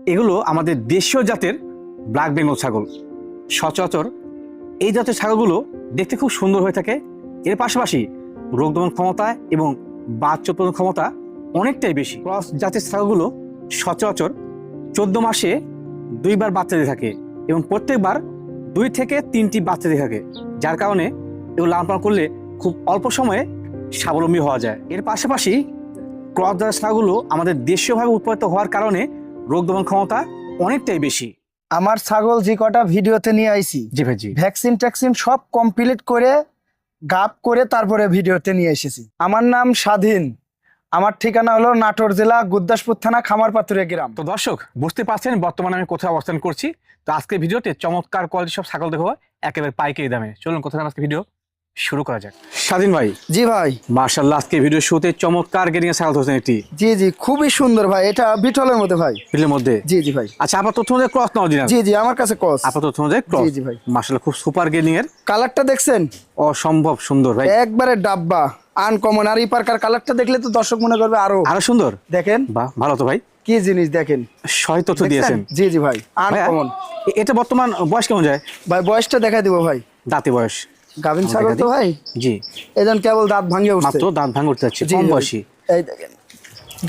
এগুলো আমাদের দেশীয় জাতের ব্ল্যাক বেঙ্গল ছাগল। সচরাচর এই জাতের ছাগলগুলো দেখতে খুব সুন্দর হয়ে থাকে। এর পাশাপাশি রোগ দমন ক্ষমতা এবং বাচ্চা উৎপাদন ক্ষমতা অনেকটাই বেশি। ক্রস জাতের ছাগলগুলো সচরাচর 14 মাসে 2বার বাচ্চা দিয়ে থাকে এবং প্রত্যেকবার 2 থেকে 3টি বাচ্চা দিয়ে থাকে, যার কারণে এগুলো লালন পালন করলে খুব অল্প সময়ে স্বাবলম্বী হওয়া যায়। এর পাশাপাশি ক্রস জাতের ছাগলগুলো আমাদের দেশীয়ভাবে উৎপাদিত হওয়ার কারণে রোগ দমন ক্ষমতা অনেকটাই বেশি। আমার ছাগল যে কটা ভিডিওতে নিয়ে আইছি, জি ভাই, জি ভ্যাকসিন ট্যাকসিন সব কমপ্লিট করে গাপ করে তারপরে ভিডিওতে নিয়ে এসেছি। আমার নাম স্বাধীন, আমার ঠিকানা হলো নাটোর জেলা গুরদাসপুর থানা খামারপাথুরে গ্রাম। তো দর্শক বুঝতে পারছেন বর্তমানে আমি কোথায় অবস্থান করছি। তো আজকে ভিডিওতে চমৎকার কোয়ালিটি সব ছাগল দেখো একেবারে পাইকারি দামে। চলুন কোথায় আজকে ভিডিও শুরু করা যাক। স্বাধীন ভাই, জি ভাই, মার্শাল্লাহ আজকে ভিডিও শুরুতে চমৎকার গেরিং ছাগল ধরছেন একটি। জি জি, খুবই সুন্দর ভাই, এটা বিটলের মধ্যে ভাই, বিলের মধ্যে। জি জি ভাই। আচ্ছা, আপনার তথ্য অনুযায়ী ক্রস নাও দিন। জি জি, আমার কাছে ক্রস। আপনার তথ্য অনুযায়ী ক্রস। জি জি ভাই, মার্শাল্লাহ খুব সুপার গেরিং এর। কালারটা দেখছেন অসম্ভব সুন্দর ভাই, একবারে ডাব্বা আনকমন। আর এই পার্কার কালারটা দেখলে তো দর্শক মনে করবে আরো সুন্দর। দেখেন, বাহ, ভালো তো ভাই, কি জিনিস দেখেন, সহি তথ্য দিয়েছেন। জি জি ভাই, আনকমন। এটা বর্তমান বয়স কেমন যায় ভাই বয়সটা দেখাই দিব ভাই। দাঁতে বয়স গাভিন ছাগল তো ভাই, জি এজন কেবল দাঁত ভাঙে উঠছে, মাত্র দাঁত ভাঙে উঠতে যাচ্ছে, জি কম ভাই। বয়সী। এই দেখেন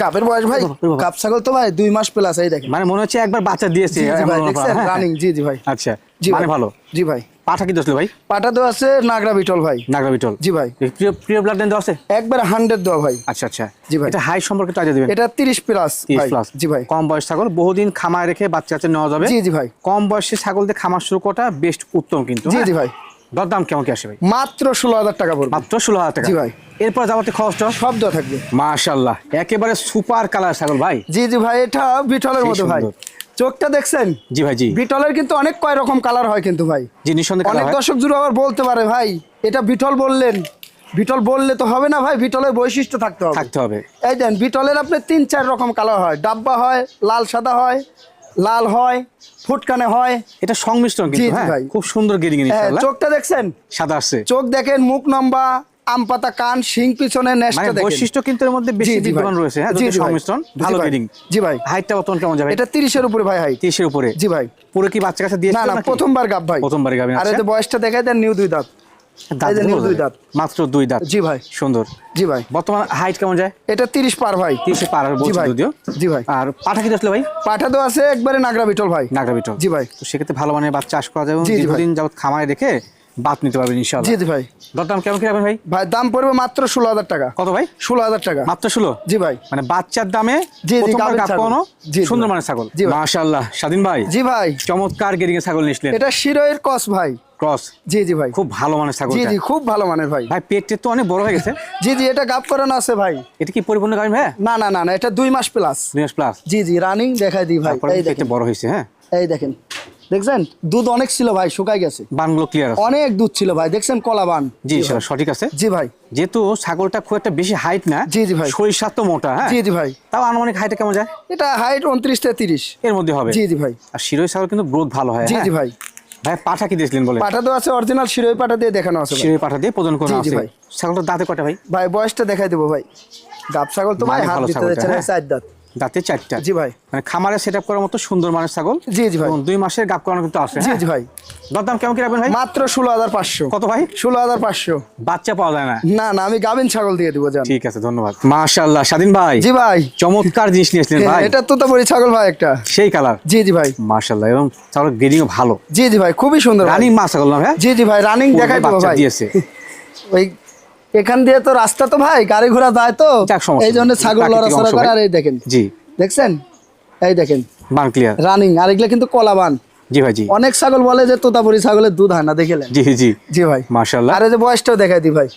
গাবের বয়স ভাই, গাব ছাগল তো ভাই 2 মাস প্লাস। এই দেখেন, মানে মনে হচ্ছে একবার বাচ্চা দিয়েছে জি জি ভাই, এমন দেখছেন ব্যাপার, হ্যাঁ? রানিং। জি জি ভাই, আচ্ছা, জি মানে ভাই, ভালো। জি ভাই। পাঠা কি দোষলে ভাই? পাটা তো আছে নাগরা বিটল ভাই, নাগরা বিটল। জি ভাই। প্রিয় প্রিয় ব্লাড লাইন দেওয়া আছে একবারে 100 দেওয়া ভাই। আচ্ছা আচ্ছা, জি ভাই। এটা হাই সম্পর্কে একটু আইডিয়া দিবেন। এটা 30 প্লাস 30 ভাই, প্লাস। জি ভাই। কম বয়স ছাগল, বহুদিন খামায় রেখে বাচ্চা কাচ্চা নেওয়া যাবে। জি জি ভাই, কম বয়সী ছাগল দিয়ে খামার শুরু করাটা বেস্ট, উত্তম কিন্তু। জি হ্যাঁ? জি ভাই। দরদাম কেমন কি আসে ভাই? মাত্র 16,000 টাকা পড়বে। মাত্র 16,000 টাকা। জি ভাই। এরপর যাবতীয় খরচটা সব দেওয়া থাকবে। মাশাআল্লাহ, একেবারে সুপার কালার ছাগল ভাই। জি জি ভাই, এটা বিটলের সেই মতো ভাই। সুন্দর। চোখটা দেখছেন? জি ভাই, জি বিটলের কিন্তু অনেক কয় রকম কালার হয় কিন্তু ভাই। জি, নিঃসন্দেহে কালার অনেক হয়। দর্শক জুড়ে আবার বলতে পারে ভাই এটা বিটল বললেন, বিটল বললে তো হবে না ভাই, বিটলের বৈশিষ্ট্য থাকতে হবে। এই দেন বিটলের আপনি 3-4 রকম কালার হয়, ডাব্বা হয়, লাল সাদা হয়, লাল হয়, ফুটকানে হয়। এটা সংমিশ্রণ জি, কিন্তু, জি হ্যাঁ ভাই। খুব সুন্দর গেরিং হ্যাঁ, ইনশাআল্লাহ। চোখটা দেখছেন? সাদা আসছে। চোখ দেখেন, মুখ লম্বা, আম পাতা কান, শিং পিছনে, মানে নেশটা দেখেন। বৈশিষ্ট্য কিন্তু এর মধ্যে বেশি জি, জি ভাই। বিদ্যমান রয়েছে, হ্যাঁ জি, দুটো জি ভাই। সংমিশ্রণ, জি ভালো ভাই। গেরিং। জি ভাই। হাইটটা বর্তমান কেমন যাবে? এটা 30 এর উপরে ভাই হাইট। 30 এর উপরে। জি ভাই। পুরো কি বাচ্চা কাছে দিয়েছে না না, নাকি? প্রথমবার গাব ভাই। প্রথমবারই গাবেন। আর এই আচ্ছা, যে বয়সটা দেখাই দেন, নিউ 2 দাঁত। দাঁত এই যে নিউ বলা 2 যাবে? দাঁত। মাত্র 2 দাঁত। জি ভাই। সুন্দর। জি ভাই। বর্তমান হাইট কেমন যায়? এটা 30 পার ভাই। 30 পার জি বলছি ভাই। যদিও। জি ভাই। আর পাঠা কি দোষলে ভাই? পাঠা তো আছে একবারে নাগরা বিটল ভাই। নাগরা বিটল। জি ভাই। তো সেক্ষেত্রে ভালো মানের বাচ্চা চাষ করা যাবে এবং জি, জি ভাই। দীর্ঘদিন যাবত খামারে রেখে বাত নিতে পারবেন ইনশাআল্লাহ। জি জি ভাই। দরদাম কেমন কি রাখবেন ভাই? ভাই দাম পড়বে মাত্র 16,000 টাকা। কত ভাই? 16,000 টাকা। মাত্র 16? জি ভাই। মানে বাচ্চার দামে জি, জি, প্রথমবার গাভীর গাব ছাগল। পাওয়ানো জি, জি সুন্দর ভাই। মানের ছাগল। জি ভাই। মাশাআল্লাহ, স্বাধীন ভাই জি ভাই। চমৎকার গেরিং এর ছাগল নিয়েছিলেন। এটা শিরোয়ের কস ভাই। ক্রস, জি জি ভাই। খুব ভালো মানের ছাগল। জি জি, খুব ভালো মানের ভাই। ভাই পেটে তো অনেক বড় হয়ে গেছে। জি জি, এটা গাব করানো আছে ভাই। এটা কি পরিপূর্ণ গাভী ভাই? না না না না, এটা 2 মাস প্লাস। 2 মাস প্লাস। জি জি, রানিং দেখাই দিই ভাই। এই পেটে দেখেন, বড় হয়েছে, হ্যাঁ এই দেখেন, দেখছেন দুধ অনেক ছিল ভাই, শুকাই গেছে। বানগুলো ক্লিয়ার আছে। অনেক দুধ ছিল ভাই, দেখছেন কলা বান। জি ইনশাআল্লাহ সঠিক আছে। জি ভাই। যেহেতু ছাগলটা খুব একটা বেশি হাইট না। জি, জি ভাই। শরীর স্বাস্থ্য মোটা, হ্যাঁ জি জি ভাই। তাও আনুমানিক হাইটে কেমন যায়? এটা হাইট 29 থেকে 30 এর মধ্যে হবে। জি জি ভাই। আর শিরোই ছাগল কিন্তু গ্রোথ ভালো হয়। জি হ্যাঁ? জি ভাই। ভাই পাঠা কি দিয়েছিলেন বলে? পাঠা তো আছে অরিজিনাল শিরোই পাঠা দিয়ে দেখানো আছে ভাই। শিরোই পাঠা দিয়ে প্রদান করা জি, জি আছে। ভাই। ছাগলটার দাঁতে কয়টা ভাই? ভাই বয়সটা দেখাই দেবো ভাই। গাব ছাগল তো ভাই, মানে হাত ভালো দিতে ছাগলটা, যাচ্ছে না, হ্যাঁ। 4 দাঁত। দাঁতে 4টা। জি ভাই। মানে খামারে সেটআপ করার মতো সুন্দর মানের ছাগল। জি জি ভাই। এবং 2 মাসের গাব করানো কিন্তু আছে। জি হ্যাঁ? জি ভাই। দরদাম কেমন কি রাখবেন ভাই? মাত্র 16,500। কত ভাই? 16,500। বাচ্চা পাওয়া যায় না। না না, আমি গাবিন ছাগল দিয়ে দিব জান। ঠিক আছে, ধন্যবাদ। মাশাআল্লাহ, স্বাধীন ভাই জি ভাই। চমৎকার জিনিস নিয়েছিলেন ভাই। এটা তোতাপুরি ছাগল ভাই একটা। সেই কালার। জি জি ভাই। মাশাআল্লাহ, এবং ছাগল গেরিংও ভালো। জি জি ভাই, খুবই সুন্দর ভাই। রানিং মা ছাগল না হ্যাঁ? জি জি ভাই, রানিং দেখাই দেবো বাচ্চা ভাই। দিয়েছে। ওই এখান দিয়ে তো রাস্তা তো ভাই গাড়ি ঘোড়া যায় তো, যাক, সমস্যা এই জন্য নেই। ছাগল প্রাকৃতিক লড়াচড়া অংশ করে। ভাই। আর এই দেখেন, জি দেখছেন, এই দেখেন বান ক্লিয়ার। রানিং। আর এগুলা কিন্তু কলাবান। জি ভাই, জি অনেক ছাগল বলে যে তোতাপুরি ছাগলের দুধ হয় না, দেখেলেন? জি জি জি ভাই। মাশাআল্লাহ। আর এই যে বয়সটাও দেখাই দিই ভাই,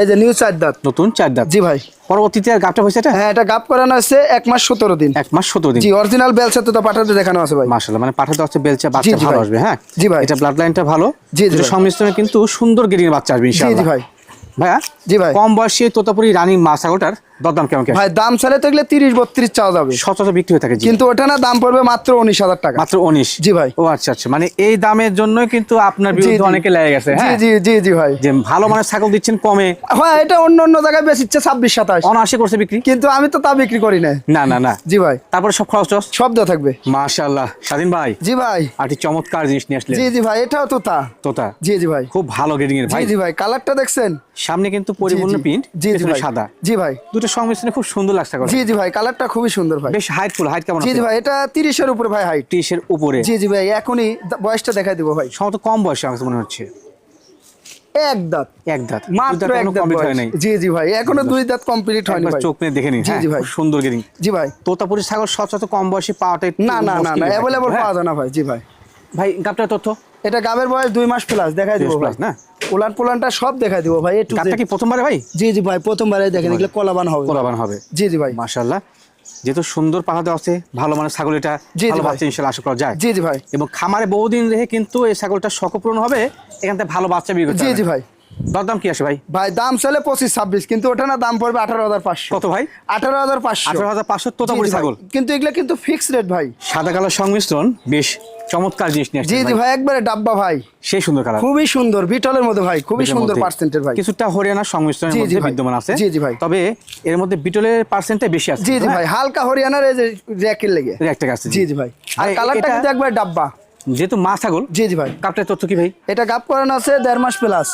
এই যে নিউ 4 দাঁত। নতুন 4 দাঁত। জি ভাই। পরবর্তীতে আর গাবটা হয়েছে এটা? হ্যাঁ, এটা গাব করানো আছে 1 মাস 17 দিন। 1 মাস 17 দিন। জি, অরিজিনাল বেলসা তোতা পাঠাতে দেখানো আছে ভাই। মাশাআল্লাহ, মানে পাঠাতে হচ্ছে বেলচা জি, বাচ্চা জি ভালো ভাই। আসবে। হ্যাঁ জি ভাই। এটা ব্লাড লাইনটা ভালো। জি, জি দুটো ভাই। সংমিশ্রণে কিন্তু সুন্দর গেরিং বাচ্চা আসবে জি ইনশাআল্লাহ। জি ভাই। ভাইয়া জি ভাই। কম বয়সী তোতাপুরি রানিং মা ছাগলটার দরদাম কেমন কি ভাই দাম ছাড়ে তো এগুলো 30-32 চাওয়া যাবে, সচরাচর বিক্রি হয়ে থাকে জি। কিন্তু ওটা না দাম পড়বে মাত্র 19,000 টাকা। মাত্র 19? জি ভাই। ও আচ্ছা আচ্ছা, মানে এই দামের জন্য কিন্তু আপনার জি, বিরুদ্ধে জি। অনেকে লেগে গেছে, জি হ্যাঁ জি জি জি ভাই। যে ভালো মানের ছাগল দিচ্ছেন কমে, হ্যাঁ এটা অন্য অন্য জায়গায় বেচিচ্ছে 26-27, অনায়াসে করছে বিক্রি, কিন্তু আমি তো তা বিক্রি করি না। না না না। জি ভাই। তারপরে সব খরচ টরচ সব দেওয়া থাকবে। মাশাআল্লাহ। স্বাধীন ভাই জি ভাই। আর একটি চমৎকার জিনিস নিয়ে আসলেন। জি জি ভাই, এটাও তো তা। তোতা, জি জি ভাই। খুব ভালো গ্রেডিং এর জি ভাই। জি ভাই, কালারটা দেখছেন? সামনে কিন্তু পরিপূর্ণ জি, জি। প্রিন্ট, জি জি পেছনে ভাই। সাদা, জি ভাই। দুটো সংমিশ্রণে খুব সুন্দর লাগছে করে। জি জি ভাই, কালারটা খুবই সুন্দর ভাই। বেশ হাইটফুল, হাইট কেমন জি আছে? জি ভাই, এটা 30-এর উপরে ভাই হাইট। 30 এর উপরে? জি জি ভাই, এখনই বয়সটা দেখাই দিব ভাই। সম্ভবত কম বয়সে আমার কাছে মনে হচ্ছে। এক দাঁত, এক দাঁত, মাত্র এক দাঁত কমপ্লিট বয়স। হয় নাই। জি জি ভাই, এখনো 2 দাঁত কমপ্লিট হয়নি একবার ভাই। চোখ নিয়ে দেখে নিন। জি হ্যাঁ, জি ভাই। খুব সুন্দর গ্রেডিং। জি ভাই। তোতাপুরি ছাগল সচরাচর কম বয়সে পাওয়াটা একটু না না না মুশকিল না, হয়ে থাকে, অ্যাভেলেবল হ্যাঁ। পাওয়া যায় না ভাই। জি ভাই। ভাই গাবটার তথ্য? এটা গাবের বয়স 2 মাস প্লাস, দেখাই দিব 2 ভাই। প্লাস না? উলান পোলানটা সব দেখাই দিব ভাই, একটু গাবটা কি প্রথমবারে ভাই? জি জি ভাই, প্রথমবারে দেখেন এগুলো কলাবান হবে। কোলাবান হবে? জি জি ভাই। মাশাআল্লাহ, যেহেতু সুন্দর পাখা দেওয়া আছে, ভালো মানের ছাগল, এটা জি, জি ভালো ভাই। বাচ্চা ইনশাআল্লাহ আশা করা যায়। জি জি ভাই। এবং খামারে বহুদিন রেখে কিন্তু এই ছাগলটা শখ পূরণ হবে, এখান থেকে ভালো বাচ্চা বিক্রি করতে জি হবে। জি ভাই। দরদাম কি আসে ভাই? ভাই দাম চলে 25-26, কিন্তু ওটা না দাম পড়বে 18,500। কত ভাই? 18,500। 18,500 তোতাপুরি ছাগল। কিন্তু এগুলো কিন্তু ফিক্সড রেট ভাই। সাদা কালো সংমিশ্রণ, বেশ চমৎকার জিনিস নিয়ে জি আসছেন জি ভাই। ভাই, একবারে ডাব্বা ভাই, সেই সুন্দর কালার, খুবই সুন্দর, বিটলের মধ্যে ভাই, খুবই বিটলের সুন্দর মধ্যে। পার্সেন্টের ভাই। কিছুটা হরিয়ানা সংমিশ্রণের জি, জি মধ্যে ভাই। বিদ্যমান আছে। জি, জি ভাই। তবে এর মধ্যে বিটলের পার্সেন্টটা বেশি আছে। জি জি হ্যাঁ? ভাই, হালকা হরিয়ানার এই যে র্যাকের লেগে। এর একটা কাছে। জি জি ভাই। আর ভাই, কালারটা এটা কিন্তু একবার ডাব্বা। যেহেতু মা ছাগল, জি জি ভাই। কাপটার তথ্য কি ভাই? এটা গাপ করানো আছে 1.5 মাস প্লাস।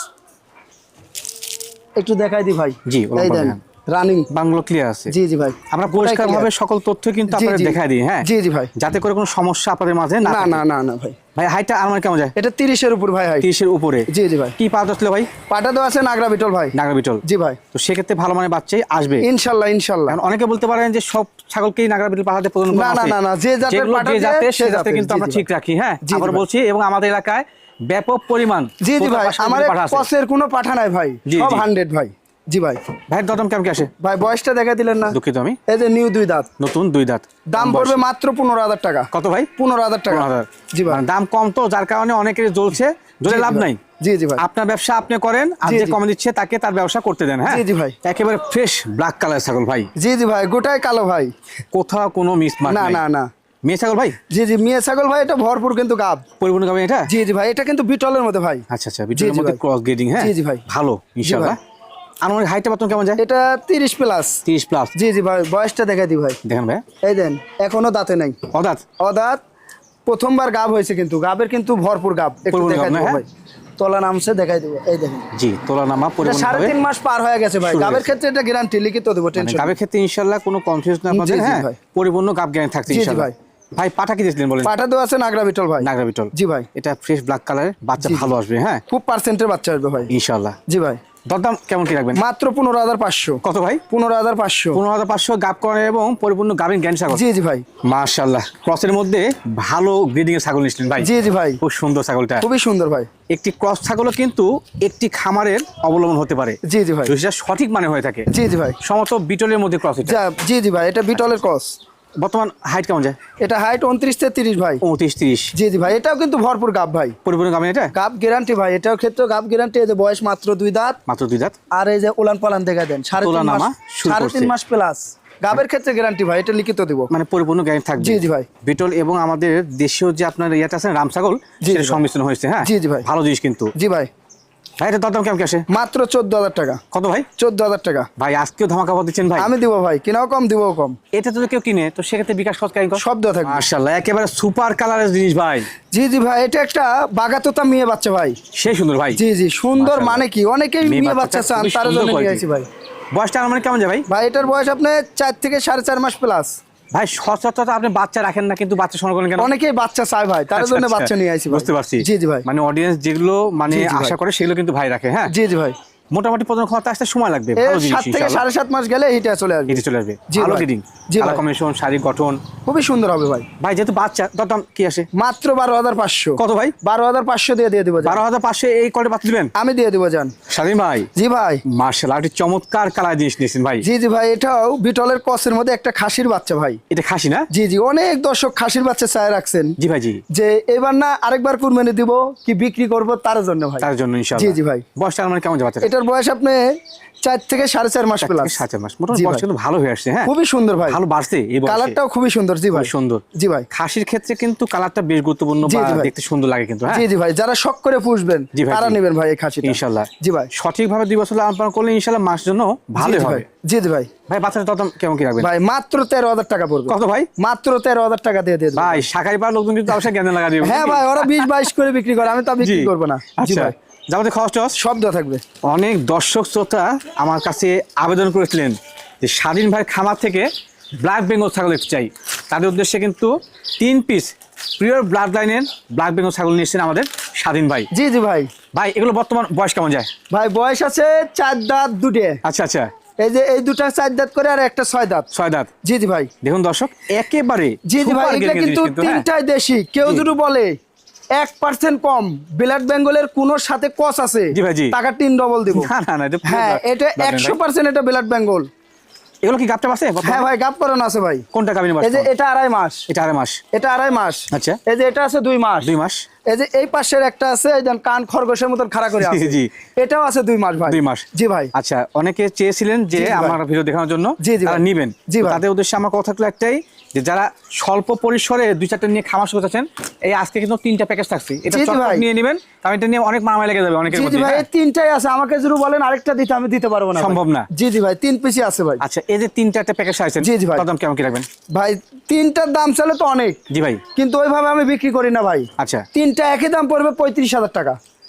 একটু দেখাই দি ভাই। জি, এই দেন রানিং, বাংলো ক্লিয়ার আছে। জি জি ভাই। আমরা পরিষ্কারভাবে সকল তথ্য কিন্তু জি, আপনাদের জি। দেখাই দিই, হ্যাঁ, জি জি ভাই। যাতে করে কোনো সমস্যা আপনাদের মাঝে না না থাকে। না না না ভাই। ভাই হাইটটা আমার কেমন যায়? এটা 30-এর উপর ভাই হাইট। 30 এর উপরে? জি জি ভাই। কি পা আসলে ভাই? পাটা তো আছে নাগরা বিটল ভাই। নাগরা বিটল? জি ভাই। তো সেক্ষেত্রে ভালো মানের বাচ্চাই আসবে ইনশাল্লাহ ইনশাল্লাহ। কারণ অনেকে বলতে পারেন যে সব ছাগলকেই নাগরা বিটল পাহাড়ে প্রদান করা না, না, আছে। না, না, যে জাতের যেগুলো পাঠা যে দিয়ে জাতের, সে সে জাতে জাতের। কিন্তু জি, আমরা জি ঠিক ভাই। রাখি, হ্যাঁ। জি, জি আবার ভাই। বলছি, এবং আমাদের এলাকায় ব্যাপক পরিমাণ জি জি তোতা ভাই, পাশা আমার বিটল পাঠা আছে। কসের কোনো পাঠা নাই ভাই, জি, সব জি। 100 ভাই। জি ভাই। ভাইয়ের দরদাম কেমন কি আসে? ভাই বয়সটা দেখা দিলেন না? দুঃখিত আমি, এই যে নিউ 2 দাঁত, নতুন 2 দাঁত, দাম কম পড়বে বয়সী। মাত্র 15,000 টাকা। কত ভাই? 15,000 টাকা। 15,000? জি ভাই। মানে দাম কম তো, যার কারণে অনেকের জ্বলছে, জ্বলে জি, জি লাভ ভাই। নাই। জি জি ভাই। আপনার ব্যবসা আপনি করেন, আর জি, যে জি। কমে দিচ্ছে তাকে তার ব্যবসা করতে দেন, হ্যাঁ। জি, জি ভাই। একেবারে ফ্রেশ ব্ল্যাক কালার ছাগল ভাই, জি জি ভাই, গোটাই কালো ভাই। কোথাও কোনো মিস মার্ক না নাই। না না। মেয়ে ছাগল ভাই? জি জি, মেয়ে ছাগল ভাই, এটা ভরপুর কিন্তু গাব। পরিপূর্ণ গাবে এটা? জি জি ভাই, এটা কিন্তু বিটলের মধ্যে ভাই। আচ্ছা আচ্ছা, বিটলের জি মধ্যে ভাই। ক্রস গ্রেডিং, হ্যাঁ। জি, জি ভাই। ভালো ইনশাআল্লাহ। আনুমানিক হাইটটা বাতন কেমন যায়? এটা 30 প্লাস। 30 প্লাস? জি জি ভাই, বয়সটা দেখা দি ভাই। দেখেন ভাই, এই দেন, এখনো দাঁতে নাই। অদাত? অদাঁত, প্রথমবার গাব হয়েছে, কিন্তু গাবের কিন্তু ভরপুর গাব। একটু পরিপূর্ণ দেখাই গাব না, দিব হ্যাঁ? ভাই, তলা নামছে, দেখাই দিব। এই দেখেন, জি, তোলা নামা এটা পরিপূর্ণ হবে। 3.5 মাস পার হয়ে গেছে ভাই। শুরু গাবের হয়েছে। ক্ষেত্রে এটা গ্যারান্টি লিখিত দেবো, মানে টেনশন। গাবের ক্ষেত্রে ইনশাআল্লাহ কোনো কনফিউশন আপনাদের, জি, জি হ্যাঁ, ভাই। পরিপূর্ণ গাব গ্যারান্টি থাকছে জি, জি ইনশাআল্লাহ। ভাই। ভাই পাঠা কি দিয়েছিলেন বলেন? পাটা তো আছে নাগরা বিটল ভাই। নাগরা বিটল? জি ভাই। এটা ফ্রেশ ব্ল্যাক কালারের বাচ্চা, জি, জি। ভালো আসবে, হ্যাঁ, খুব পার্সেন্টের বাচ্চা আসবে ভাই। ইনশাআল্লাহ। জি ভাই। দরদাম কেমন কি রাখবেন? মাত্র 15,500। কত ভাই? 15,500। 15,500 গাব করে এবং পরিপূর্ণ গাবিন জ্ঞান ছাগল। জি জি ভাই। মাশাআল্লাহ, ক্রসের মধ্যে ভালো গ্রেডিং এর ছাগল নিচ্ছেন ভাই। জি জি ভাই, খুব সুন্দর ছাগলটা। খুবই সুন্দর ভাই। একটি ক্রস ছাগলও কিন্তু একটি খামারের অবলম্বন হতে পারে, জি জি ভাই। যদি সেটা সঠিক মানে হয়ে থাকে। জি জি ভাই। সমত বিটলের মধ্যে ক্রস এটা। জি জি ভাই, এটা বিটলের ক্রস। বর্তমান হাইট কেমন যায়? এটা হাইট 29-30 ভাই। 29-30? জি জি ভাই, এটাও কিন্তু ভরপুর গাব ভাই। পরিপূর্ণ গাবিন এটা? গাব গ্যারান্টি ভাই, এটাও ক্ষেত্রে গাব গ্যারান্টি। এই যে বয়স মাত্র 2 দাঁত, মাত্র 2 দাঁত? আর এই যে উলান পালান দেখা দেন, তোলা 3.5 নামা মাস, শুরু করছে। 3.5 মাস প্লাস। গাবের ক্ষেত্রে গ্যারান্টি ভাই, এটা লিখিত দিব। মানে পরিপূর্ণ গ্যারান্টি থাকবে। জি, জি ভাই। বিটল এবং আমাদের দেশীয় যে আপনার ইয়াটা আছে রাম ছাগল, জি, সেটা জি ভাই। সংমিশ্রণ হয়েছে, হ্যাঁ। জি, জি ভাই। ভালো জিনিস কিন্তু। জি ভাই। ভাই এটা দরদাম কেমন কি আসে? মাত্র 14,000 টাকা। কত ভাই? 14,000 টাকা। ভাই আজকেও ধামাকা পাওয়া দিচ্ছেন ভাই। আমি দিব ভাই, কিনাও কম, দিব কম। এটা যদি কেউ কিনে, তো সেক্ষেত্রে বিকাশ খরচ কেমন? সব দেওয়া থাকবে। মাশাআল্লাহ, একেবারে সুপার কালারের জিনিস ভাই। জি জি ভাই, এটা একটা বাগাতোতা মেয়ে বাচ্চা ভাই। সেই সুন্দর ভাই। জি জি, সুন্দর মাশাআল্লাহ। মানে কি, অনেকেই মেয়ে মেয়ে বাচ্চাটা বাচ্চা চান, খুবই তার সুন্দর জন্য নিয়ে quality। আইছি ভাই। বয়সটা আমার কেমন যায় ভাই? ভাই এটার বয়স আপনার 4 থেকে 4.5 মাস প্লাস। ভাই সচরাচর আপনি বাচ্চা রাখেন না, কিন্তু বাচ্চা সংগ্রহ করেন কেন? অনেকেই বাচ্চা চায় ভাই, তার আচ্ছা, জন্য আচ্ছা। বাচ্চা নিয়ে আইছি ভাই। বুঝতে পারছি। জি জি ভাই। মানে অডিয়েন্স যেগুলো মানে জি, জি ভাই। আশা করে সেগুলো কিন্তু ভাই রাখে, হ্যাঁ। জি জি ভাই। মোটামুটি প্রজনন ক্ষমতা আসতে সময় লাগবে, এর ভালো জিনিস 7 থেকে ইনশাআল্লাহ। 7.5 মাস গেলে এটা চলে আসবে। এটি চলে আসবে, জি ভালো ভাই। গ্রেডিং, জি কালার ভাই। কম্বিনেশন, শারীরিক গঠন খুবই সুন্দর হবে ভাই। ভাই। যেহেতু বাচ্চা, দরদাম কি আসে? মাত্র 12,500। কত ভাই? 12,500 দিয়ে দিব জান। 12,500 এই কলে বাচ্চা দিবেন? আমি দিয়ে দিব জান। স্বাধীন ভাই, জি ভাই। মার্শাল্লাহ, একটি চমৎকার কালার জিনিস নিয়েছেন ভাই। জি জি ভাই, এটাও বিটলের কসের মধ্যে একটা খাসির বাচ্চা ভাই। এটা খাসি না? জি জি, অনেক দর্শক খাসির বাচ্চা চায় রাখছেন, জি ভাই, জি। যে এবার না আরেকবার কুরবানি দিব কি বিক্রি করব তার জন্য ভাই। তার জন্য ইনশাআল্লাহ। জি জি ভাই। বয়সটা আমার কেমন যায় বাচ্চাটা? এটার এটার বয়স আপনি 4 থেকে 4.5 মাস প্লাস। 4.5 মাস মোটামুটি বয়স কিন্তু ভালো হয়ে আসছে। হ্যাঁ, খুবই সুন্দর ভাই, ভালো বাড়ছে এই বয়সে। কালারটাও খুবই সুন্দর। জি ভাই, সুন্দর। জি ভাই, খাসির ক্ষেত্রে কিন্তু কালারটা বেশ গুরুত্বপূর্ণ, বা দেখতে সুন্দর লাগে কিন্তু। হ্যাঁ জি জি ভাই, যারা শখ করে পুষবেন তারা নেবেন ভাই এই খাসিটা ইনশাআল্লাহ। জি ভাই, সঠিকভাবে 2 বছর লালন পালন করলে ইনশাআল্লাহ মাসের জন্য ভালো হবে। জি জি ভাই। ভাই বাচ্চাটা দাম কেমন কি রাখবেন? ভাই মাত্র 13,000 টাকা পড়বে। কত ভাই? মাত্র 13,000 টাকা দিয়ে দেব ভাই। শাখারি পাড়ার লোকজন কিন্তু অবশ্যই জ্ঞান লাগা দিবে। হ্যাঁ ভাই, ওরা 20-22 করে বিক্রি করে, আমি তো বিক্রি করব না। জি ভাই, যাবতীয় খরচ সব দেওয়া থাকবে। অনেক দর্শক শ্রোতা আমার কাছে আবেদন করেছিলেন যে স্বাধীন ভাই খামার থেকে ব্ল্যাক বেঙ্গল ছাগল দেখতে চাই। তাদের উদ্দেশ্যে কিন্তু 3 পিস পিওর ব্লাড লাইনের ব্ল্যাক বেঙ্গল ছাগল নিয়ে এসেছেন আমাদের স্বাধীন ভাই। জি জি ভাই। ভাই এগুলো বর্তমান বয়স কেমন যায়? ভাই বয়স আছে 4 দাঁত দুটে। আচ্ছা আচ্ছা, এই যে এই দুটা 4 দাঁত করে আর একটা 6 দাঁত। 6 দাঁত। জি জি ভাই। দেখুন দর্শক একেবারে জি জি ভাই, এটা কিন্তু তিনটাই দেশি। কেউ যদি বলে 1% কম ব্ল্যাক বেঙ্গলের কোন সাথে কস আছে, টাকা 3 ডবল দিব। না না, হ্যাঁ, এটা 100% এটা ব্ল্যাক বেঙ্গল। এগুলো কি গাবটা আছে? হ্যাঁ ভাই, গাব করানো আছে ভাই। কোনটা গাবিন মাস? এই যে এটা 2.5 মাস। এটা 2.5 মাস। এটা 2.5 মাস। আচ্ছা। এই যে এটা আছে 2 মাস। 2 মাস। এই যে এই পাশের একটা আছে, এই দেন কান খরগোশের মতন খাড়া করে আছে। জি। এটাও আছে 2 মাস ভাই। 2 মাস। জি ভাই। আচ্ছা, অনেকে চেয়েছিলেন যে আমার ভিডিও দেখানোর জন্য, তারা নেবেন। তাদের উদ্দেশ্যে আমার কথা হলো একটাই, যে যারা স্বল্প পরিসরে 2-4টা নিয়ে খামার শুরু করতেছেন, এই আজকে কিন্তু 3টা প্যাকেজ থাকছে, এটা চটপট নিয়ে নেবেন। কারণ এটা নিয়ে অনেক মারামারি লেগে যাবে অনেকের মধ্যে। জি ভাই, এই 3টাই আছে। আমাকে যদি বলেন আরেকটা দিতে, আমি দিতে পারবো না, সম্ভব না। জি জি ভাই, 3 পিসই আছে ভাই। আচ্ছা, এই যে 3টা প্যাকেজ আছেন, জি জি ভাই, দাম কেমন কি রাখবেন? ভাই 3টার দাম চলে তো অনেক। জি ভাই, কিন্তু ওইভাবে আমি বিক্রি করি না ভাই। আচ্ছা, 3টা একই দাম পড়বে 35,000 টাকা।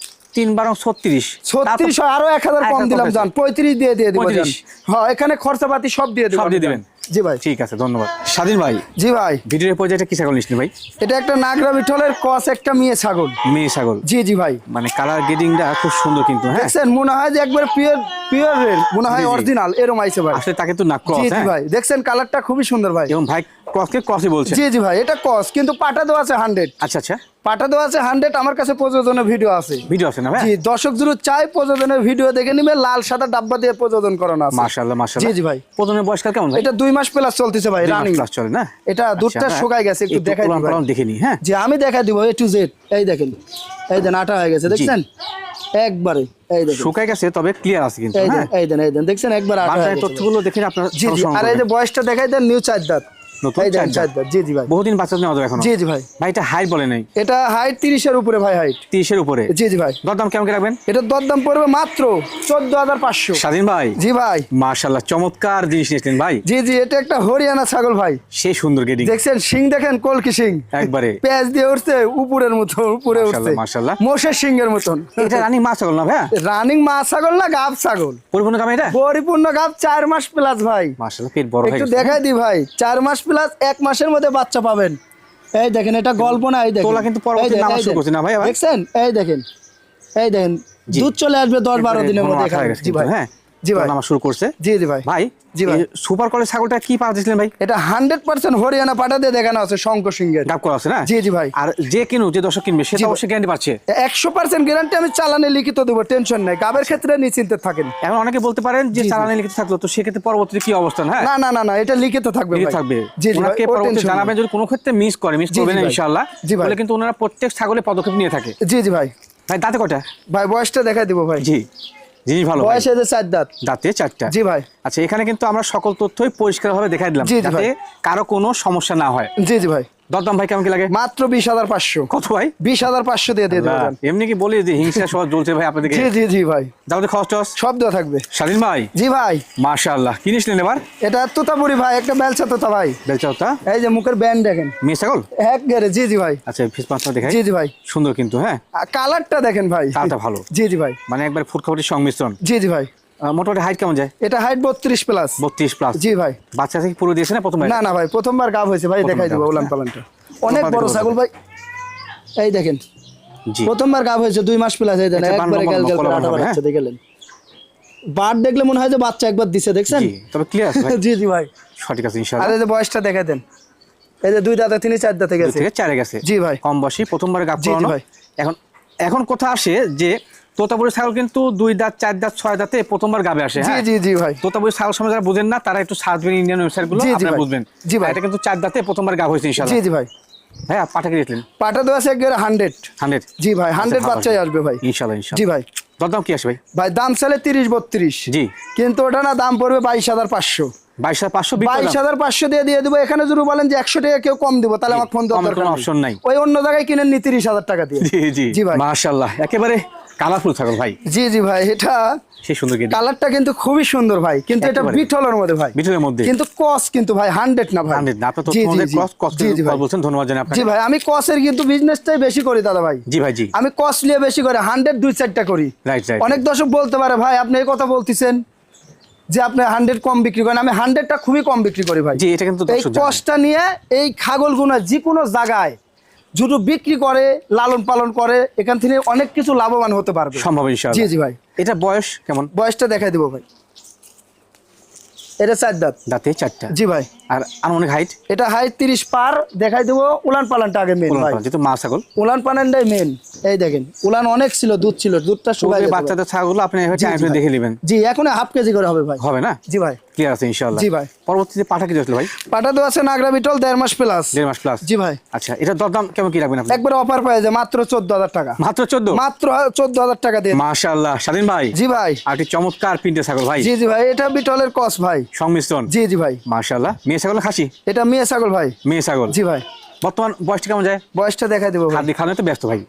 3 বারং 36। 36 আরো 1000 কম দিলাম, জান 35 দিয়ে দিব। হ্যাঁ, এখানে খরচাপাতি সব দিয়ে দেব। সব দিয়ে দিবেন? জি ভাই, ঠিক আছে, ধন্যবাদ। স্বাধীন ভাই। জি ভাই। ভিডিওর পর্যায়ে এটা কি ছাগল নিচ্ছেন ভাই? এটা একটা নাগরা বিঠলের ক্রস, একটা মেয়ে ছাগল। মেয়ে ছাগল? জি জি ভাই। মানে কালার গ্রেডিংটা খুব সুন্দর কিন্তু। হ্যাঁ, দেখছেন, মনে হয় যে একবার পিওর রেড, মনে হয় অরিজিনাল এরকম আইছে ভাই। আসলে তাকে তো না ক্রস। জি জি ভাই, দেখছেন কালারটা খুবই সুন্দর ভাই। এবং ভাই ক্রসকে ক্রসই বলছে? জি জি ভাই, এটা ক্রস কিন্তু পাটা দেওয়া আছে 100। আচ্ছা আচ্ছা, পাটা দেওয়া আছে 100। আমার কাছে প্রযোজনের ভিডিও আছে। ভিডিও আছে না ভাই? জি, দর্শক যদি চাই প্রযোজনের ভিডিও দেখে নিবে। লাল সাদা ডাব্বা দিয়ে প্রযোজন করানো আছে। মাশাআল্লাহ মাশাআল্লাহ। জি জি ভাই। প্রযোজনের বয়স কেমন ভাই? এটা 2 মাস প্লাস চলতেছে ভাই, রানিং প্লাস চলে না? এটা দুধটা শুকাই গেছে, একটু দেখাই দিই ভাই। দেখে নি। হ্যাঁ জি, আমি দেখাই দিব A to Z। এই দেখেন, এই দেন আটা হয়ে গেছে, দেখছেন একবারে। এই দেখেন শুকাই গেছে, তবে ক্লিয়ার আছে কিন্তু। হ্যাঁ, এই দেন দেখছেন একবার আটা হয়ে গেছে। তথ্যগুলো দেখে আপনারা। জি জি, আর এই যে বয়সটা দেখাই দেন, নিউ 4 দাঁত। নতুন 4 দাঁত। জি জি ভাই, বহুদিন বাচ্চা নেওয়া যাবে এখন। জি জি ভাই। ভাই এটা হাইট বলে নাই? এটা হাইট 30 এর উপরে ভাই, হাইট 30 এর উপরে। জি জি ভাই। দরদাম কেমন রাখবেন? এটা দরদাম পড়বে মাত্র 14,500। স্বাধীন ভাই। জি ভাই। মাশাআল্লাহ, চমৎকার জিনিস নিয়েছেন ভাই। জি জি, এটা একটা হরিয়ানা ছাগল ভাই। সেই সুন্দর গেডিং। দেখছেন শিং, দেখেন কলকি শিং একবারে পেঁয়াজ দিয়ে উঠছে উপরের মতো, উপরে উঠছে মাশাআল্লাহ। মোষের শিংয়ের মতন। এটা রানিং মা ছাগল না ভাই? রানিং মা ছাগল না, গাব ছাগল। পরিপূর্ণ গাব এটা? পরিপূর্ণ গাব, 4 মাস প্লাস ভাই। মাশাআল্লাহ, পেট বড় হয়ে গেছে। একটু দেখাই দি ভাই, 4 মাস প্লাস, 1 মাসের মধ্যে বাচ্চা পাবেন। এই দেখেন, এটা গল্প না। এই দেখেন তোলা কিন্তু পরবর্তী নাম শুরু করছে না ভাই? দেখছেন, এই দেখেন, এই দেখেন দুধ চলে আসবে 10-12 দিনের মধ্যে। জি ভাই। হ্যাঁ, জি ভাই, নাম শুরু করছে। জি জি ভাই। ভাই জি ভাই, সুপার কোয়ালিটি ছাগলটা কি পাওয়া দিয়েছিলেন ভাই? এটা 100% হরিয়ানা পাটা দিয়ে দেখানো আছে, শঙ্কর সিংহের গাব করা আছে না? জি জি ভাই। আর যে কিনু, যে দর্শক কিনবে, সে তো অবশ্যই গ্যারান্টি পাচ্ছে। 100% গ্যারান্টি আমি চালানে লিখিত দেবো, টেনশন নাই। গাবের ক্ষেত্রে নিশ্চিন্তে থাকেন। এখন অনেকে বলতে পারেন যে চালানে লিখিত থাকলো, তো সেক্ষেত্রে পরবর্তীতে কি অবস্থান? হ্যাঁ, না না না না, এটা লিখিত থাকবে ভাই। থাকবে। জি জি, ওনাকে পরবর্তীতে জানাবেন যদি কোনো ক্ষেত্রে মিস করবেন না ইনশাআল্লাহ। বলে কিন্তু ওনারা প্রত্যেক ছাগলে পদক্ষেপ নিয়ে থাকে। জি জি ভাই। ভাই দাঁতে কয়টা? ভাই বয়সটা দেখাই দিব ভাই। জি, জিনিস ভালো। বয়স এই যে 4 দাঁত। দাঁতে 4টা। জি ভাই। আচ্ছা, এখানে কিন্তু আমরা সকল তথ্যই পরিষ্কারভাবে দেখাই দিলাম, যাতে কারো কোনো সমস্যা না হয়। জি জি ভাই। দরদাম ভাই কেমন কি লাগে? মাত্র 20,500। কত ভাই? 20,500 দিয়ে দেবেন। এমনি কি বলি যে হিংসা সব জ্বলছে ভাই আপনাদেরকে? জি জি জি ভাই। যাবতীয় খরচ সব দেওয়া থাকবে। স্বাধীন ভাই। জি ভাই। মাশাআল্লাহ, কি নিলেন এবার? এটা তোতাপুরি ভাই, একটা বেলচা তোতা ভাই। বেলচা তোতা? এই যে মুখের ব্যান্ড দেখেন। মেয়ে ছাগল? একবারে। জি জি ভাই। আচ্ছা, ফিস পাঁচটা দেখাই। জি জি ভাই। সুন্দর কিন্তু। হ্যাঁ, কালারটা দেখেন ভাই, কালারটা ভালো। জি জি ভাই। মানে একবার ফুটখাবাটির সংমিশ্রণ। জি জি ভাই। মোটামুটি হাইট কেমন যায়? এটা হাইট 32 প্লাস। 32 প্লাস। জি ভাই। বাচ্চা থেকে পুরো দিয়েছে না প্রথমবার? না না ভাই, প্রথমবার গাব হয়েছে ভাই, দেখাই দিব উলান পালানটা। অনেক বড় ছাগল ভাই, এই দেখেন। জি, প্রথমবার গাব হয়েছে 2 মাস প্লাস। এই দেখেন একবারে গাল গাল করে আটা বাচ্চা দেখলেন। বাট দেখলে মনে হয় যে বাচ্চা একবার দিছে, দেখছেন? জি, তবে ক্লিয়ার আছে ভাই। জি জি ভাই, সঠিক আছে ইনশাআল্লাহ। আর এই যে বয়সটা দেখাই দেন, এই যে 2 দাঁতে 3 4 দাঁতে গেছে। 2 থেকে 4 গেছে। জি ভাই। কম বয়সী প্রথমবার গাব করানো। ভাই। এখন কথা আসে যে তোতাপুরি ছাগল কিন্তু 2 দাঁত 4 দাঁত 6 দাঁতে প্রথমবার গাবে আসে। জি জি জি ভাই। তোতাপুরি ছাগল সময় যারা বুঝেন না, তারা একটু সার্চ দিবেন ইন্ডিয়ান ওয়েবসাইট গুলো, আপনারা বুঝবেন। জি ভাই। এটা কিন্তু 4 দাঁতে প্রথমবার গাব হয়েছে ইনশাআল্লাহ। জি জি ভাই। হ্যাঁ, পাঠা কি দিলেন? পাটা দেওয়া আছে একবারে 100। 100? জি ভাই, 100 বাচ্চাই আসবে ভাই ইনশাআল্লাহ ইনশাআল্লাহ। জি ভাই। দরদাম কি আসে ভাই? ভাই দাম চাইলে 30-32, জি কিন্তু ওটা না দাম পড়বে 22,500। 22,500 22,500 দিয়ে দেবো। এখানে যদি বলেন যে 100 টাকা কেউ কম দিব, তাহলে আমার ফোন দেওয়ার আমার দরকার কোনো নেই। অপশন নাই। ওই অন্য জায়গায় কিনেন নি 30,000 টাকা দিয়ে। জি জি জি ভাই। মাশাআল্লাহ, একেবারে কালারফুল ছাগল ভাই। জি জি ভাই, এটা সেই সুন্দর গেট, কালারটা কিন্তু খুবই সুন্দর ভাই, কিন্তু এটা একেবারে। বিটলের মধ্যে ভাই, বিটলের মধ্যে কিন্তু কস কিন্তু ভাই 100 না ভাই। 100 না। আপনার তো জি, জি, তোমাদের জি। ক্রস জি, জি ভাই। বলছেন, ধন্যবাদ জানাই আপনাকে। জি ভাই, আমি কসের কিন্তু বিজনেসটাই বেশি করি দাদা ভাই। জি ভাই জি, আমি কস নিয়ে বেশি করে 100 2-4টা করি। Right right. অনেক দর্শক বলতে পারে ভাই আপনি এই কথা বলতেছেন যে আপনি 100 কম বিক্রি করেন, আমি 100টা খুবই কম বিক্রি করি ভাই। জি, এটা কিন্তু এই দর্শক জানে। কসটা নিয়ে এই ছাগলগুলো যে কোনো জায়গায় যদি বিক্রি করে, লালন পালন করে, এখান থেকে অনেক কিছু লাভবান হতে পারবে। সম্ভব ইনশাআল্লাহ। জি জি ভাই। এটা বয়স কেমন? বয়সটা দেখাই দেবো ভাই। এটা 4 দাঁত। দাঁতে 4টা। জি ভাই। আর আনুমানিক হাইট? এটা হাইট 30 পার। দেখাই দেবো উলান পালানটা আগে মেন ভাই। যেহেতু মা ছাগল, উলান পালানটাই মেন। এই দেখেন উলান অনেক ছিল, দুধ ছিল, দুধটা শুকাই গেছে ভাই। বাচ্চাদের ছাগল আপনি এভাবে জি, জি টাইমে ভাই। দেখে নেবেন। জি, এখন হাফ কেজি করে হবে ভাই। হবে না? জি ভাই। ক্লিয়ার আছে ইনশাআল্লাহ। জি ভাই। পরবর্তীতে পাঠা কি দিয়েছিল ভাই? পাটা তো আছে নাগরা বিটল 1.5 মাস প্লাস। 1.5 মাস প্লাস। জি ভাই। আচ্ছা, এটা দরদাম কেমন কি রাখবেন আপনি? একবার অফার পাওয়া যায় মাত্র 14,000 টাকা। মাত্র 14? মাত্র 14,000 টাকা দিয়ে। মাশাআল্লাহ স্বাধীন ভাই। জি ভাই। আর একটি চমৎকার প্রিন্টে ছাগল ভাই। জি জি ভাই, এটা বিটলের কস ভাই, সংমিশ্রণ। জি জি ভাই। মাশাআল্লাহ, মেয়ে ছাগল না খাসি? এটা মেয়ে ছাগল ভাই। মেয়ে ছাগল। জি ভাই। বর্তমান বয়সটা কেমন যায়? বয়সটা দেখাই দেবো ভাই। খাদ্য খাওয়ানো তো ব্যস্ত ভাই।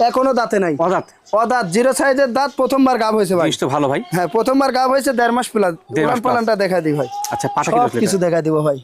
এখনো দাঁতে নাই। অদাঁত। অদাঁত, 0 সাইজের দাঁত, প্রথমবার গাব হয়েছে ভাই। জিনিস তো ভালো ভাই। হ্যাঁ, প্রথমবার গাব হয়েছে 1.5 মাস প্লাস। 1.5 মাস উলান পালানটা দেখাই দিই ভাই। আচ্ছা, পাঠা কি সব দিয়েছিল? কিছু দেখাই দিব ভাই।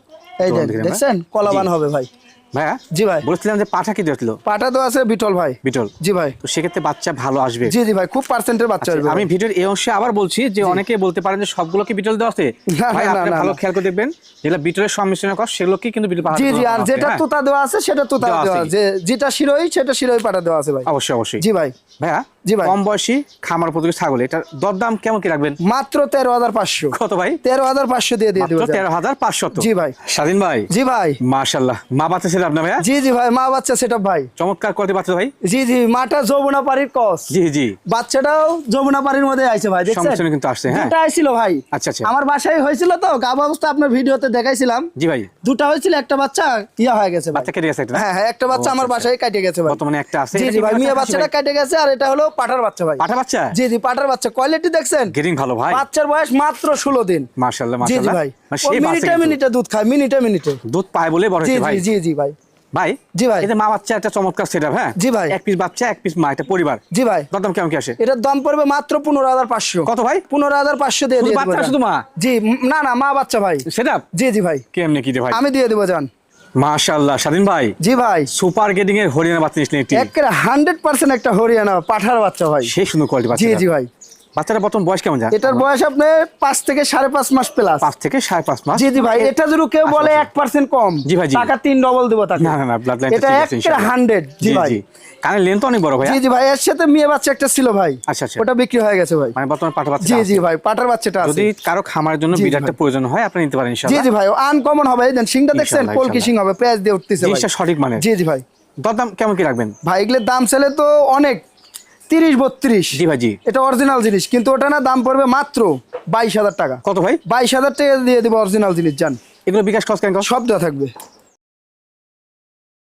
এই চলুন দেখ, দেখি আমরা। দেখছেন কলাবান জি। হবে ভাই। ভাইয়া জি ভাই। বলছিলাম যে পাঠা কি দিয়েছিল? পাটা তো আছে বিটল ভাই। বিটল। জি ভাই। তো সেক্ষেত্রে বাচ্চা ভালো আসবে। জি জি ভাই, খুব পার্সেন্টের বাচ্চা আচ্ছা, আসবে আমি ভাই। ভিডিওর এই অংশে আবার বলছি যে অনেকে বলতে পারেন যে সবগুলো কি বিটল দেওয়া আছে। না, ভাই না, আপনি না, ভালো না। খেয়াল করে দেখবেন, যেগুলো বিটলের সংমিশ্রণ কর সেগুলোকে কিন্তু বিটল পাঠা জি জি, আর দেওয়া আছে, যেটা হ্যাঁ? তোতা দেওয়া আছে সেটা তোতা দেওয়া দেওয়া আছে। আছে, যেটা শিরোই সেটা শিরোই পাটা দেওয়া আছে ভাই। অবশ্যই অবশ্যই। জি ভাই। ভাইয়া জি ভাই। কম বয়সী খামার উপযোগী ছাগল, এটার দরদাম কেমন কি রাখবেন? মাত্র 13,500। কত ভাই? 13,500 দিয়ে দিয়ে মাত্র দেবো। 13,500। জি ভাই। স্বাধীন ভাই। জি ভাই। মাশাআল্লাহ, মা বাচ্চা ছিল আপনার ভাইয়া? জি জি ভাই, মা বাচ্চা সেটআপ ভাই। চমৎকার করতে বাচ্চা ভাই। জি জি, মাটা যমুনা পাড়ির কস। জি জি, বাচ্চাটাও যমুনা পাড়ির মধ্যে আইছে ভাই, দেখছেন? সংমিশ্রণ কিন্তু আসছে, হ্যাঁ। দুটা আইছিল ভাই। আচ্ছা আচ্ছা। আমার বাসায় হয়েছিল তো গাব অবস্থা, আপনার ভিডিওতে দেখাইছিলাম। জি ভাই। দুটা হয়েছিল, একটা বাচ্চা ইয়া হয়ে গেছে ভাই। বাচ্চা কেটে গেছে একটা না? হ্যাঁ হ্যাঁ, একটা বাচ্চা ও, আমার আচ্ছা, বাসায় কেটে গেছে ভাই। বর্তমানে একটা আছে। জি এটা জি কি ভাই, বাচ্চা মেয়ে খাসি বাচ্চাটা ভাই? কেটে গেছে, আর এটা হলো পাঠার বাচ্চা ভাই। পাঠা বাচ্চা? জি জি, পাঠার বাচ্চা। কোয়ালিটি দেখছেন? গেটিং ভালো ভাই। বাচ্চার বয়স মাত্র 16 দিন। মাশাআল্লাহ জি জি মাশাআল্লাহ। ভাই, মানে ও সেই বাচ্চা মিনিটে কিন্তু। মিনিটে দুধ খায়, মিনিটে মিনিটে। দুধ পায় বলে বড় জি হয়েছে ভাই। জি জি জি ভাই। ভাই। জি ভাই। এতে মা বাচ্চা একটা চমৎকার সেটআপ, হ্যাঁ। জি ভাই। এক পিস বাচ্চা, এক পিস মা, এটা পরিবার। জি ভাই। দরদাম কেমন কি আসে? এটার দাম পড়বে মাত্র 15,500। কত ভাই? 15,500 দিয়ে শুধু দিয়ে বাচ্চা, দেবো শুধু মা? জি, না না, মা বাচ্চা ভাই। সেটআপ? জি জি ভাই। কেমনে কি রে ভাই? আমি দিয়ে দেবো জান। মাশাআল্লাহ স্বাধীন ভাই। জি ভাই। সুপার গেটিং এর হরিয়ানা বাচ্চা নিয়েছিলেন একটি। একেবারে 100% একটা হরিয়ানা পাঠার বাচ্চা ভাই। সেই সুন্দর কোয়ালিটি জি বাচ্চা। জি ভাই। বাচ্চাটা বর্তমান বয়স কেমন যায়? এটার বয়স আপনার 5 থেকে 5.5 মাস প্লাস। 5 থেকে 5.5 মাস। জি জি ভাই, এটা যদি কেউ বলে 1% কম, জি ভাই, জি। টাকা 3 ডবল দেবো তাকে। না না না, ব্লাড লাইন এটা একেবারে 100। জি ভাই। কানের লেন্থ অনেক বড় ভাই। জি জি ভাই, এর সাথে মেয়ে বাচ্চা একটা ছিল ভাই। আচ্ছা আচ্ছা। ওটা বিক্রি হয়ে গেছে ভাই। মানে বর্তমান পাঠা বাচ্চা। জি জি ভাই, পাটার বাচ্চাটা আছে। যদি কারো খামারের জন্য জি, জি বিরাটটা ভাই। প্রয়োজন হয় আপনি নিতে পারেন জি ইনশাআল্লাহ। জি ভাই, আনকমন হবে। এই দেন সিংটা দেখছেন, ইনশাআল্লাহ, কলকি সিং হবে, পেঁয়াজ দিয়ে উঠতেছে ভাই। জিনিসটা সঠিক মানের। জি জি ভাই। দরদাম কেমন কি রাখবেন? ভাই এগুলোর দাম ছেলে তো অনেক, 30-32। জি ভাই জি। এটা অরিজিনাল জিনিস, কিন্তু ওটা না দাম পড়বে মাত্র 22,000 টাকা। কত ভাই? 22,000 টাকা দিয়ে দেবো অরিজিনাল জিনিস জান। এগুলো বিকাশ খরচ কেন? সব দেওয়া থাকবে।